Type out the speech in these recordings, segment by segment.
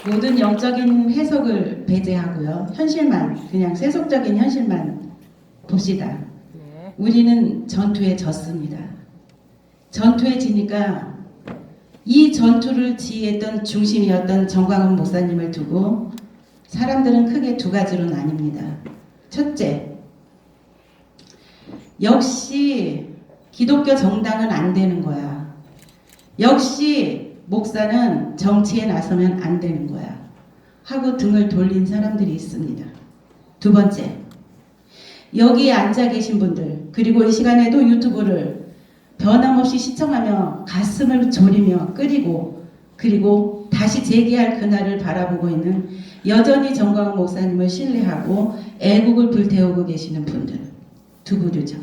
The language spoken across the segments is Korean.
모든 영적인 해석을 배제하고요. 현실만, 그냥 세속적인 현실만 봅시다. 우리는 전투에 졌습니다. 전투에 지니까 이 전투를 지휘했던 중심이었던 정광훈 목사님을 두고 사람들은 크게 두 가지로 나뉩니다. 첫째, 역시 기독교 정당은 안 되는 거야. 역시 목사는 정치에 나서면 안 되는 거야. 하고 등을 돌린 사람들이 있습니다. 두 번째, 여기에 앉아 계신 분들, 그리고 이 시간에도 유튜브를 변함없이 시청하며 가슴을 졸이며 끓이고 그리고 다시 재기할 그날을 바라보고 있는 여전히 정광훈 목사님을 신뢰하고 애국을 불태우고 계시는 분들, 두 부류죠.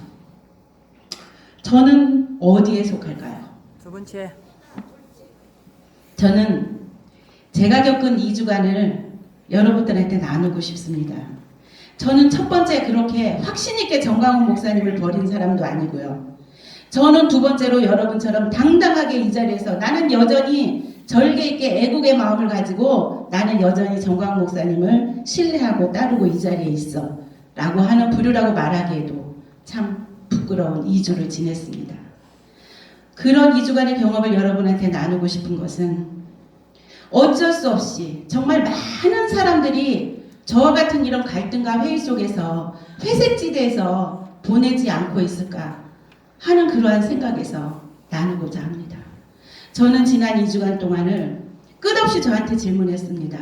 저는 어디에 속할까요? 두 번째. 저는 제가 겪은 2주간을 여러분들한테 나누고 싶습니다. 저는 첫 번째 그렇게 확신 있게 정광훈 목사님을 버린 사람도 아니고요. 저는 두 번째로 여러분처럼 당당하게 이 자리에서 나는 여전히 절개 있게 애국의 마음을 가지고 나는 여전히 정광훈 목사님을 신뢰하고 따르고 이 자리에 있어 라고 하는 부류라고 말하기에도 참 부끄러운 2주를 지냈습니다. 그런 2주간의 경험을 여러분한테 나누고 싶은 것은 어쩔 수 없이 정말 많은 사람들이 저와 같은 이런 갈등과 회의 속에서 회색지대에서 보내지 않고 있을까 하는 그러한 생각에서 나누고자 합니다. 저는 지난 2주간 동안을 끝없이 저한테 질문했습니다.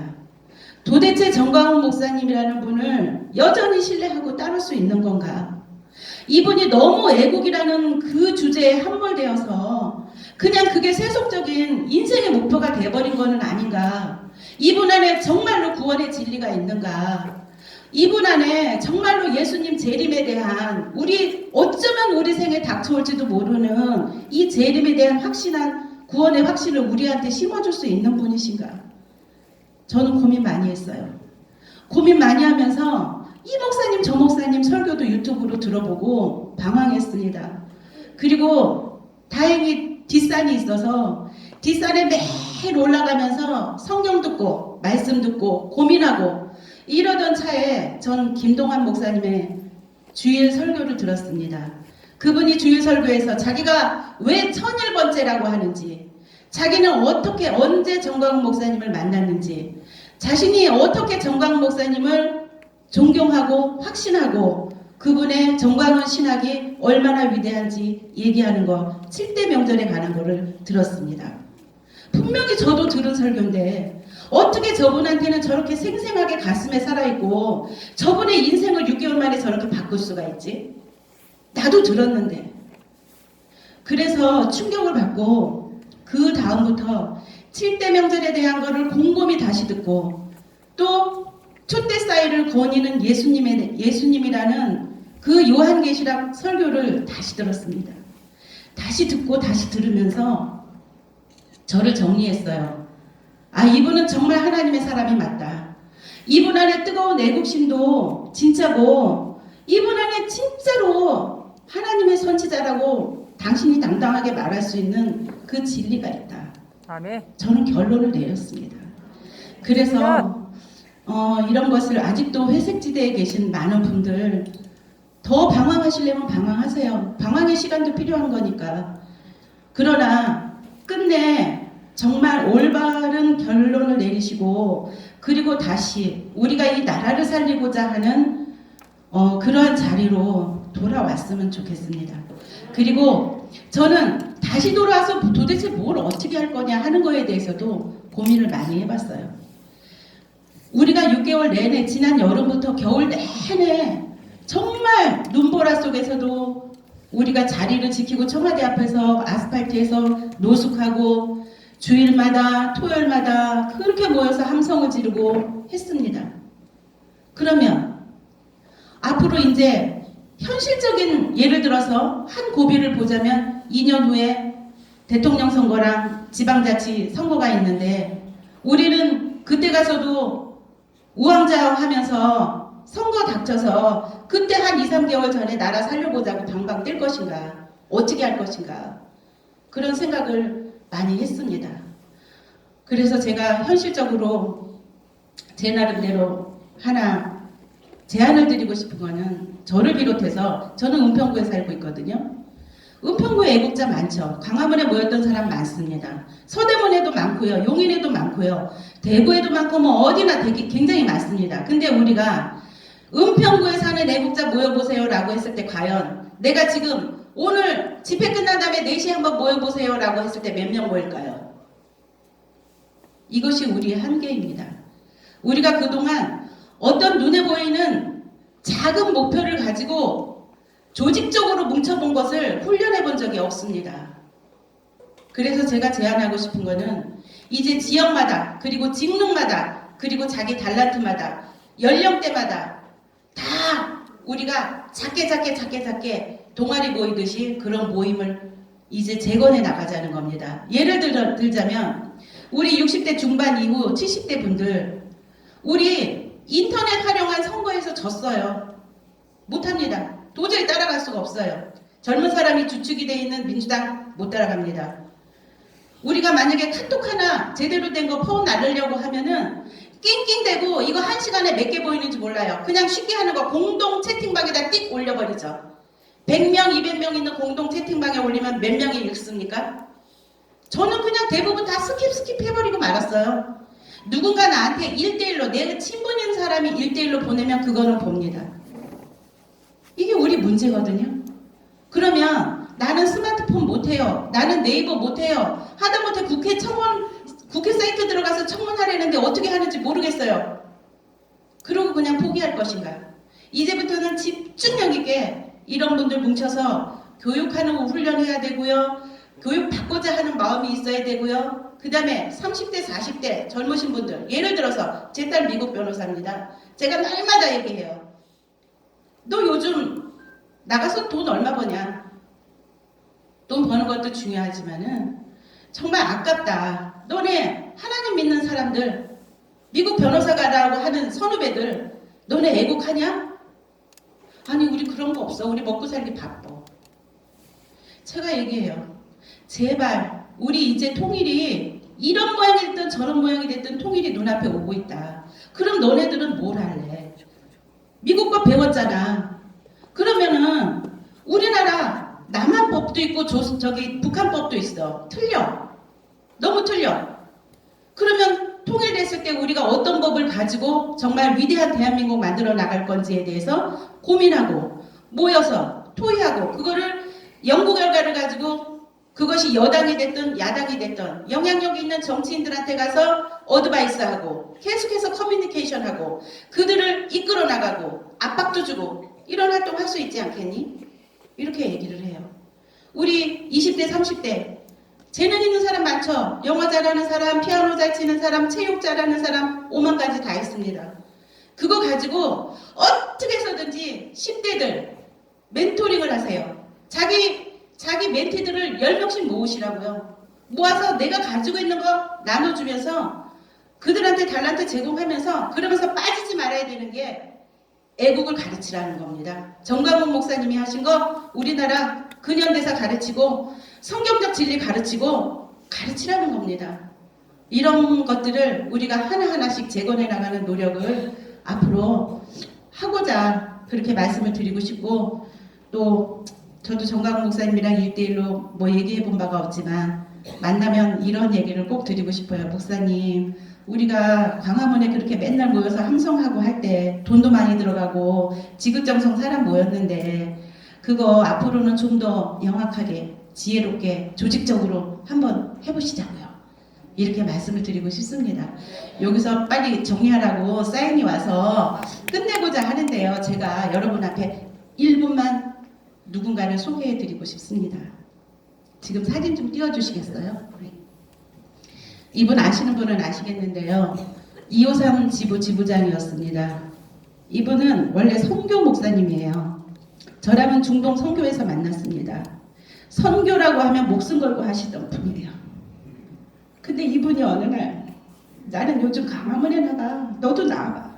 도대체 정광훈 목사님이라는 분을 여전히 신뢰하고 따를 수 있는 건가? 이분이 너무 애국이라는 그 주제에 함몰되어서 그냥 그게 세속적인 인생의 목표가 돼버린 거는 아닌가? 이분 안에 정말로 구원의 진리가 있는가? 이분 안에 정말로 예수님 재림에 대한 어쩌면 우리 생에 닥쳐올지도 모르는 이 재림에 대한 확신한 구원의 확신을 우리한테 심어줄 수 있는 분이신가? 저는 고민 많이 했어요. 고민 많이 하면서 이 목사님 저 목사님 설교도 유튜브로 들어보고 방황했습니다. 그리고 다행히 뒷산이 있어서 뒷산에 매일 올라가면서 성경 듣고 말씀 듣고 고민하고 이러던 차에 전 김동환 목사님의 주일 설교를 들었습니다. 그분이 주일 설교에서 자기가 왜 1001번째라고 하는지, 자기는 어떻게 언제 정광훈 목사님을 만났는지, 자신이 어떻게 정광훈 목사님을 존경하고 확신하고 그분의 정광훈 신학이 얼마나 위대한지 얘기하는 거 7대 명절에 관한 거를 들었습니다. 분명히 저도 들은 설교인데 어떻게 저분한테는 저렇게 생생하게 가슴에 살아있고 저분의 인생을 6개월 만에 저렇게 바꿀 수가 있지? 나도 들었는데. 그래서 충격을 받고 그 다음부터 7대 명절에 대한 거를 곰곰이 다시 듣고 또 초대사이를 거니는 예수님이라는 그 요한계시락 설교를 다시 들었습니다. 다시 듣고 다시 들으면서 저를 정리했어요. 아, 이분은 정말 하나님의 사람이 맞다. 이분 안에 뜨거운 애국심도 진짜고 이분 안에 진짜로 하나님의 선지자라고 당신이 당당하게 말할 수 있는 그 진리가 있다. 아멘. 저는 결론을 내렸습니다. 그래서 이런 것을 아직도 회색지대에 계신 많은 분들 더 방황하시려면 방황하세요. 방황의 시간도 필요한 거니까. 그러나 끝내 정말 올바른 결론을 내리시고 그리고 다시 우리가 이 나라를 살리고자 하는 그러한 자리로 돌아왔으면 좋겠습니다. 그리고 저는 다시 돌아와서 도대체 뭘 어떻게 할 거냐 하는 거에 대해서도 고민을 많이 해봤어요. 우리가 6개월 내내 지난 여름부터 겨울 내내 정말 눈보라 속에서도 우리가 자리를 지키고 청와대 앞에서 아스팔트에서 노숙하고 주일마다 토요일마다 그렇게 모여서 함성을 지르고 했습니다. 그러면 앞으로 이제 현실적인 예를 들어서 한 고비를 보자면 2년 후에 대통령 선거랑 지방자치 선거가 있는데 우리는 그때 가서도 우왕좌왕하면서 선거 닥쳐서 그때 한 2, 3개월 전에 나라 살려보자고 방방 뛸 것인가, 어떻게 할 것인가 그런 생각을 많이 했습니다. 그래서 제가 현실적으로 제 나름대로 하나 제안을 드리고 싶은 거는 저를 비롯해서 저는 은평구에 살고 있거든요. 은평구에 애국자 많죠. 광화문에 모였던 사람 많습니다. 서대문에도 많고요. 용인에도 많고요. 대구에도 많고 뭐 어디나 되게 굉장히 많습니다. 근데 우리가 은평구에 사는 애국자 모여보세요 라고 했을 때 과연 내가 지금 오늘 집회 끝난 다음에 4시에 한번 모여보세요 라고 했을 때 몇 명 모일까요? 이것이 우리의 한계입니다. 우리가 그동안 어떤 눈에 보이는 작은 목표를 가지고 조직적으로 뭉쳐본 것을 훈련해 본 적이 없습니다. 그래서 제가 제안하고 싶은 거는 이제 지역마다 그리고 직능마다 그리고 자기 달란트마다 연령대마다 다 우리가 작게 동아리 모이듯이 그런 모임을 이제 재건해 나가자는 겁니다. 예를 들자면 우리 60대 중반 이후 70대 분들 우리 인터넷 활용한 선거에서 졌어요. 못합니다. 도저히 따라갈 수가 없어요. 젊은 사람이 주축이 돼 있는 민주당 못 따라갑니다. 우리가 만약에 카톡 하나 제대로 된 거 퍼 나르려고 하면은 낑낑대고 이거 1시간에 몇 개 보이는지 몰라요. 그냥 쉽게 하는 거 공동 채팅방에다 띡 올려버리죠. 100명, 200명 있는 공동 채팅방에 올리면 몇 명이 읽습니까? 저는 그냥 대부분 다 스킵 해버리고 말았어요. 누군가 나한테 1대1로 내 친분인 사람이 1대1로 보내면 그거는 봅니다. 이게 우리 문제거든요. 그러면 나는 스마트폰 못해요. 나는 네이버 못해요. 하다못해 국회 사이트 들어가서 청문하려는데 어떻게 하는지 모르겠어요. 그러고 그냥 포기할 것인가? 이제부터는 집중력 있게 이런 분들 뭉쳐서 교육하는 훈련해야 되고요. 교육 받고자 하는 마음이 있어야 되고요. 그 다음에 30대, 40대 젊으신 분들, 예를 들어서 제 딸 미국 변호사입니다. 제가 날마다 얘기해요. 너 요즘 나가서 돈 얼마 버냐? 돈 버는 것도 중요하지만은 정말 아깝다. 너네 하나님 믿는 사람들, 미국 변호사가라고 하는 선후배들, 너네 애국하냐? 아니 우리 그런 거 없어. 우리 먹고 살기 바빠. 제가 얘기해요. 제발 우리 이제 통일이 이런 모양이 됐든 저런 모양이 됐든 통일이 눈앞에 오고 있다. 그럼 너네들은 뭘 할래? 미국 법 배웠잖아. 그러면은 우리나라 남한 법도 있고 북한 법도 있어. 틀려. 너무 틀려. 그러면 통일됐을 때 우리가 어떤 법을 가지고 정말 위대한 대한민국 만들어 나갈 건지에 대해서 고민하고 모여서 토의하고 그거를 연구 결과를 가지고 그것이 여당이 됐든 야당이 됐든 영향력 있는 정치인들한테 가서 어드바이스하고 계속해서 커뮤니케이션하고 그들을 이끌어 나가고 압박도 주고 이런 활동 할 수 있지 않겠니? 이렇게 얘기를 해요. 우리 20대 30대 재능 있는 사람 많죠? 영어 잘하는 사람, 피아노 잘 치는 사람, 체육 잘하는 사람 5만 가지 다 있습니다. 그거 가지고 어떻게 해서든지 10대들 멘토링을 하세요. 자기 멘티들을 10명씩 모으시라고요. 모아서 내가 가지고 있는 거 나눠주면서 그들한테 달란트 제공하면서 그러면서 빠지지 말아야 되는 게 애국을 가르치라는 겁니다. 정광훈 목사님이 하신 거 우리나라 근현대사 가르치고 성경적 진리 가르치라는 겁니다. 이런 것들을 우리가 하나하나씩 재건해 나가는 노력을 앞으로 하고자 그렇게 말씀을 드리고 싶고 또 저도 정광훈 목사님이랑 1대1로 뭐 얘기해 본 바가 없지만 만나면 이런 얘기를 꼭 드리고 싶어요. 목사님 우리가 광화문에 그렇게 맨날 모여서 함성하고 할 때 돈도 많이 들어가고 지극정성 사람 모였는데 그거 앞으로는 좀 더 영악하게 지혜롭게 조직적으로 한번 해보시자고요. 이렇게 말씀을 드리고 싶습니다. 여기서 빨리 정리하라고 사인이 와서 끝내고자 하는데요. 제가 여러분 앞에 1분만 누군가를 소개해드리고 싶습니다. 지금 사진 좀 띄워주시겠어요? 이분 아시는 분은 아시겠는데요. 253 지부 지부장이었습니다. 이분은 원래 선교 목사님이에요. 저랑은 중동 선교에서 만났습니다. 선교라고 하면 목숨 걸고 하시던 분이에요. 근데 이분이 어느 날 나는 요즘 광화문에 나가. 너도 나와봐.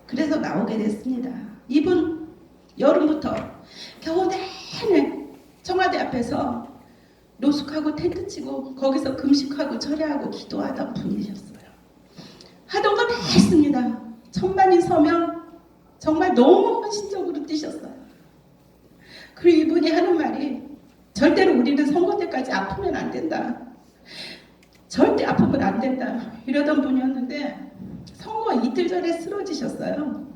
그래서 나오게 됐습니다. 이분 여름부터 겨우 내내 청와대 앞에서 노숙하고 텐트 치고 거기서 금식하고 철야하고 기도하던 분이셨어요. 하던 거 했습니다. 천만이 서면 정말 너무 헌신적으로 뛰셨어요. 그리고 이분이 하는 말이 절대로 우리는 선거 때까지 아프면 안 된다. 절대 아프면 안 된다. 이러던 분이었는데 선거 이틀 전에 쓰러지셨어요.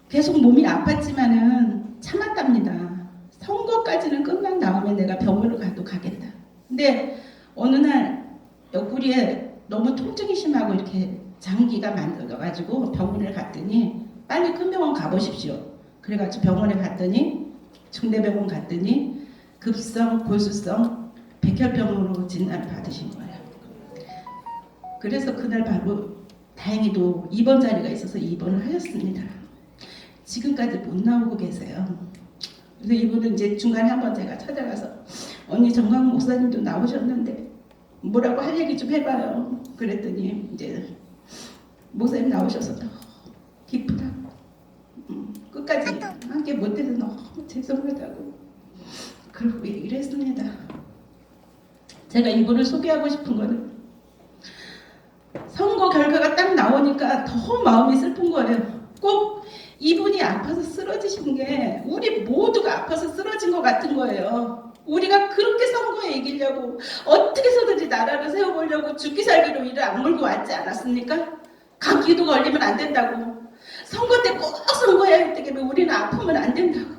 계속 몸이 아팠지만은 참았답니다. 선거까지는 끝만 나오면 내가 병원을 가도 가겠다. 근데 어느 날 옆구리에 너무 통증이 심하고 이렇게 장기가 만들어가지고 병원을 갔더니 빨리 큰 병원 가보십시오. 그래가지고 병원에 갔더니 중대병원 갔더니 급성 골수성 백혈병으로 진단을 받으신 거예요. 그래서 그날 바로 다행히도 입원 자리가 있어서 입원을 하셨습니다. 지금까지 못 나오고 계세요. 그래서 이분은 이제 중간에 한번 제가 찾아가서 언니 정광훈 목사님도 나오셨는데 뭐라고 할 얘기 좀 해봐요. 그랬더니 이제 목사님 나오셔서 기쁘다고 끝까지 함께 못해서 너무 죄송하다고 그러고 얘기를 했습니다. 제가 이분을 소개하고 싶은 거는 선거 결과가 딱 나오니까 더 마음이 슬픈 거예요. 꼭 이분이 아파서 쓰러지신 게 우리 모두가 아파서 쓰러진 것 같은 거예요. 우리가 그렇게 선거에 이기려고 어떻게 해서든지 나라를 세워보려고 죽기 살기로 이를 악물고 왔지 않았습니까? 감기도 걸리면 안 된다고. 선거 때 꼭 선거해야 할 때면 우리는 아프면 안 된다고.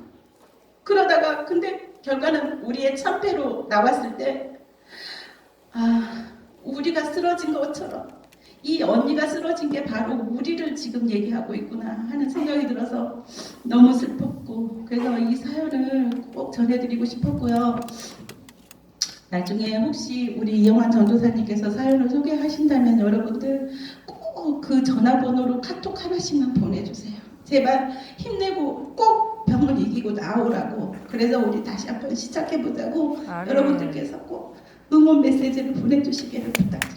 그러다가 근데 결과는 우리의 참패로 나왔을 때 우리가 쓰러진 것처럼 이 언니가 쓰러진 게 바로 우리를 지금 얘기하고 있구나 하는 생각이 들어서 너무 슬펐고 그래서 이 사연을 꼭 전해드리고 싶었고요. 나중에 혹시 우리 이영환 전도사님께서 사연을 소개하신다면 여러분들 꼭 그 전화번호로 카톡 하나씩만 보내주세요. 제발 힘내고 꼭 병을 이기고 나오라고. 그래서 우리 다시 한번 시작해보자고 여러분들께서 꼭 응원 메시지를 보내주시기를 부탁드립니다.